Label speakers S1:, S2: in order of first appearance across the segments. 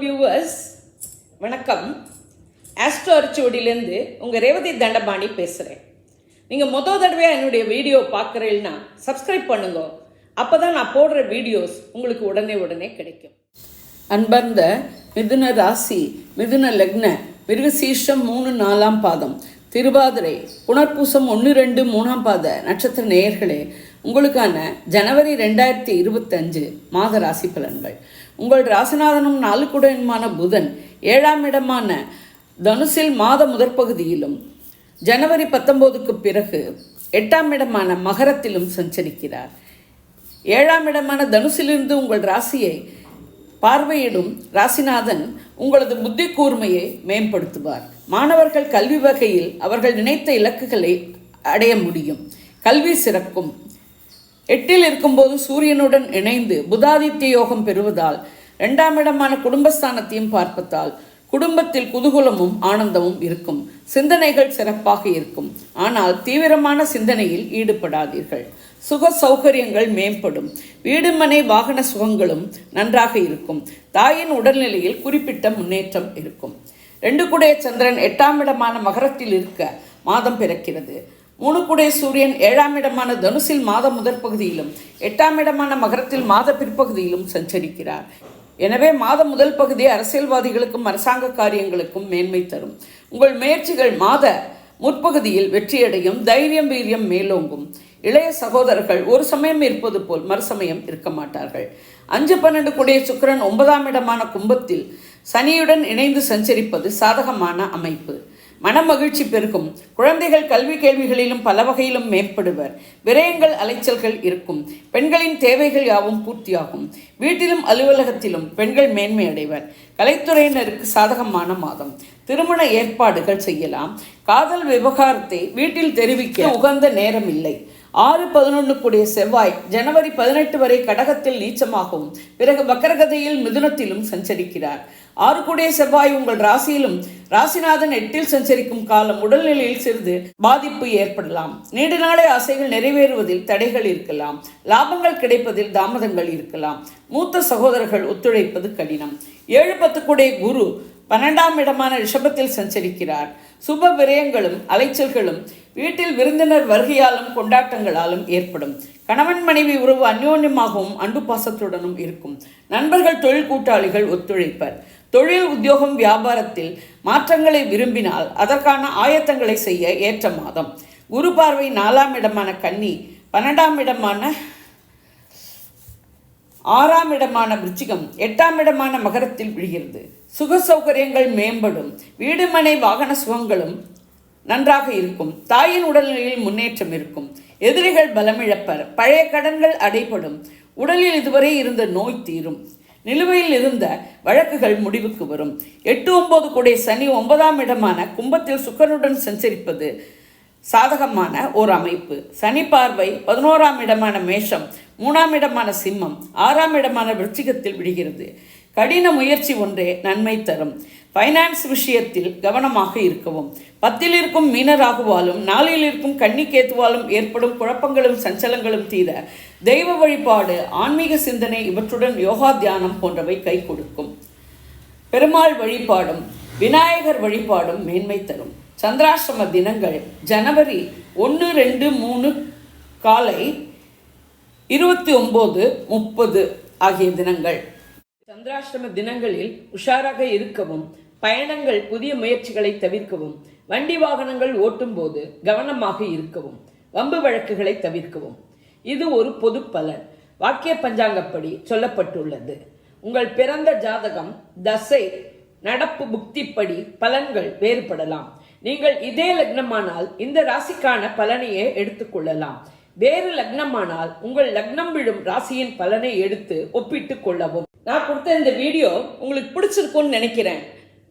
S1: Viewers, வணக்கம். Astro அரிச்சுவடியிலேருந்து உங்கள் ரேவதி தண்டபாணி பேசுகிறேன். நீங்கள் தடவையாக என்னுடைய வீடியோ பார்க்குறீங்கன்னா சப்ஸ்கிரைப் பண்ணுங்க. அப்போ தான் நான் போடுற வீடியோஸ் உங்களுக்கு உடனே கிடைக்கும். அன்பர்ந்த மிதுன ராசி, மிதுன லக்ன, மிருகசீர்ஷம் 3-4 பாதம், திருவாதிரை, புனர்பூசம் 1-2-3 பாத நட்சத்திர நேயர்களே, உங்களுக்கான ஜனவரி 2025 மாத ராசி பலன்கள். உங்கள் ராசிநாதனும் 4 குடையனுமான புதன் 7ஆம் இடமான தனுசில் மாத முதற்பகுதியிலும் ஜனவரி 19க்கு பிறகு 8ஆம் இடமான மகரத்திலும் சஞ்சரிக்கிறார். 7ஆம் இடமான தனுசிலிருந்து உங்கள் ராசியை பார்வையிடும் ராசிநாதன் உங்களது புத்தி கூர்மையை மேம்படுத்துவார். மாணவர்கள் கல்வி வகையில் அவர்கள் நினைத்த இலக்குகளை அடைய முடியும். கல்வி சிறக்கும். 8இல் இருக்கும்போது சூரியனுடன் இணைந்து புதாதித்ய யோகம் பெறுவதால் 2ஆம் இடமான குடும்பஸ்தானத்தையும் பார்ப்பதால் குடும்பத்தில் குதூகலமும் ஆனந்தமும் இருக்கும். சிந்தனைகள் சிறப்பாக இருக்கும். ஆனால் தீவிரமான சிந்தனையில் ஈடுபடாதீர்கள். சுக சௌகரியங்கள் மேம்படும். வீடு மனை வாகன சுகங்களும் நன்றாக இருக்கும். தாயின் உடல்நிலையில் குறிப்பிட்ட முன்னேற்றம் இருக்கும். 2 குடைய சந்திரன் 8ஆம் இடமான மகரத்தில் இருக்க மாதம் பிறக்கிறது. 3 குடைய சூரியன் 7ஆம் இடமான தனுசில் மாத முதற்பகுதியிலும் 8ஆம் இடமான மகரத்தில் மாத பிற்பகுதியிலும் சஞ்சரிக்கிறார். எனவே மாத முதல் பகுதி அரசியல்வாதிகளுக்கும் அரசாங்க காரியங்களுக்கும் மேன்மை தரும். உங்கள் முயற்சிகள் மாத முற்பகுதியில் வெற்றியடையும். தைரியம் வீரியம் மேலோங்கும். இளைய சகோதரர்கள் ஒரு சமயம் இருப்பது போல் மறுசமயம் இருக்க மாட்டார்கள். 5-12 குடைய சுக்கிரன் 9ஆம் இடமான கும்பத்தில் சனியுடன் இணைந்து சஞ்சரிப்பது சாதகமான அமைப்பு. மனமகிழ்ச்சி பெருகும். குழந்தைகள் கல்வி கேள்விகளிலும் பல வகையிலும் மேம்படுவர். விரயங்கள் அலைச்சல்கள் இருக்கும். பெண்களின் தேவைகள் யாவும் பூர்த்தியாகும். வீட்டிலும் அலுவலகத்திலும் பெண்கள் மேன்மை அடைவர். கலைத்துறையினருக்கு சாதகமான மாதம். திருமண ஏற்பாடுகள் செய்யலாம். காதல் விவகாரத்தை வீட்டில் தெரிவிக்க உகந்த நேரம் இல்லை. 6-11 கூடிய செவ்வாய் ஜனவரி 18 வரை கடகத்தில் நீச்சமாகவும் பிறகு வக்கரகதியில் மிதுனத்திலும் சஞ்சரிக்கிறார். 6 கூடிய செவ்வாய் உங்கள் ராசியிலும் ராசிநாதன் 8இல் சஞ்சரிக்கும் காலம் உடல்நிலையில் சிறிது பாதிப்பு ஏற்படலாம். நீண்ட நாளை ஆசைகள் நிறைவேறுவதில் தடைகள் இருக்கலாம். லாபங்கள் கிடைப்பதில் தாமதங்கள் இருக்கலாம். மூத்த சகோதரர்கள் ஒத்துழைப்பது கடினம். 7-10 கூடிய குரு 12ஆம் இடமான ரிஷபத்தில் சஞ்சரிக்கிறார். சுப விரயங்களும் அலைச்சல்களும் வீட்டில் விருந்தினர் வருகையாலும் கொண்டாட்டங்களாலும் ஏற்படும். கணவன் மனைவி உறவு அந்யோன்யமாகவும் அன்பு பாசத்துடனும் இருக்கும். நண்பர்கள் தொழில் கூட்டாளிகள் ஒத்துழைப்பர். தொழில் உத்தியோகம் வியாபாரத்தில் மாற்றங்களை விரும்பினால் அதற்கான ஆயத்தங்களை செய்ய ஏற்ற மாதம். குரு பார்வை 4ஆம் இடமான கன்னி, 12ஆம் இடமான 6ஆம் இடமான விருச்சிகம், 8ஆம் இடமான மகரத்தில் விழுகிறது. சுக சௌகரியங்கள் மேம்படும். வீடு மனை வாகன சுகங்களும் நன்றாக இருக்கும். தாயின் உடல்நிலையில் முன்னேற்றம் இருக்கும். எதிரிகள் பலமிழப்பர். பழைய கடன்கள் அடைபடும். உடலில் இதுவரை இருந்த நோய் தீரும். நிலுவையில் இருந்த வழக்குகள் முடிவுக்கு வரும். 8-9 கூடிய சனி 9ஆம் இடமான கும்பத்தில் சுக்கிரனுடன் சஞ்சரிப்பது சாதகமான ஒரு அமைப்பு. சனி பார்வை 11ஆம் இடமான மேஷம், 3ஆம் இடமான சிம்மம், 6ஆம் இடமான விருச்சிகத்தில் விடுகிறது. கடின முயற்சி ஒன்றே நன்மை தரும். ஃபைனான்ஸ் விஷயத்தில் கவனமாக இருக்கவும். 10இல் இருக்கும் மீனராகுவாலும் 4இல் இருக்கும் கன்னிக்கேத்துவாலும் ஏற்படும் குழப்பங்களும் சஞ்சலங்களும் தீர தெய்வ வழிபாடு, ஆன்மீக சிந்தனை இவற்றுடன் யோகா தியானம் போன்றவை கை கொடுக்கும். பெருமாள் வழிபாடும் விநாயகர் வழிபாடும் மேன்மை தரும். சந்திராஷ்டம தினங்கள் ஜனவரி 1-2-3 காலை 29-30 ஆகிய தினங்கள். சந்திராஷ்டம தினங்களில் உஷாராக இருக்கவும், பயணங்கள் புதிய முயற்சிகளை தவிர்க்கவும், வண்டி வாகனங்கள் ஓட்டும் போது கவனமாக இருக்கவும், வம்பு வழக்குகளை தவிர்க்கவும். இது ஒரு பொது பலன். வாக்கிய பஞ்சாங்கப்படி சொல்லப்பட்டுள்ளது. உங்கள் பிறந்த ஜாதகம், தசை, நடப்பு புக்திப்படி பலன்கள் வேறுபடலாம். நீங்கள் இதே லக்னமானால் இந்த ராசிக்கான பலனையே எடுத்துக்கொள்ளலாம். வேறு லக்னமானால் உங்கள் லக்னம் விழும் ராசியின் பலனை எடுத்து ஒப்பிட்டு கொள்ளவும். நான் கொடுத்த இந்த வீடியோ உங்களுக்கு பிடிச்சிருக்கும்னு நினைக்கிறேன்.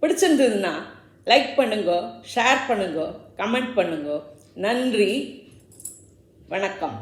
S1: பிடிச்சிருந்ததுன்னா லைக் பண்ணுங்க, ஷேர் பண்ணுங்க, கமெண்ட் பண்ணுங்க. நன்றி, வணக்கம்.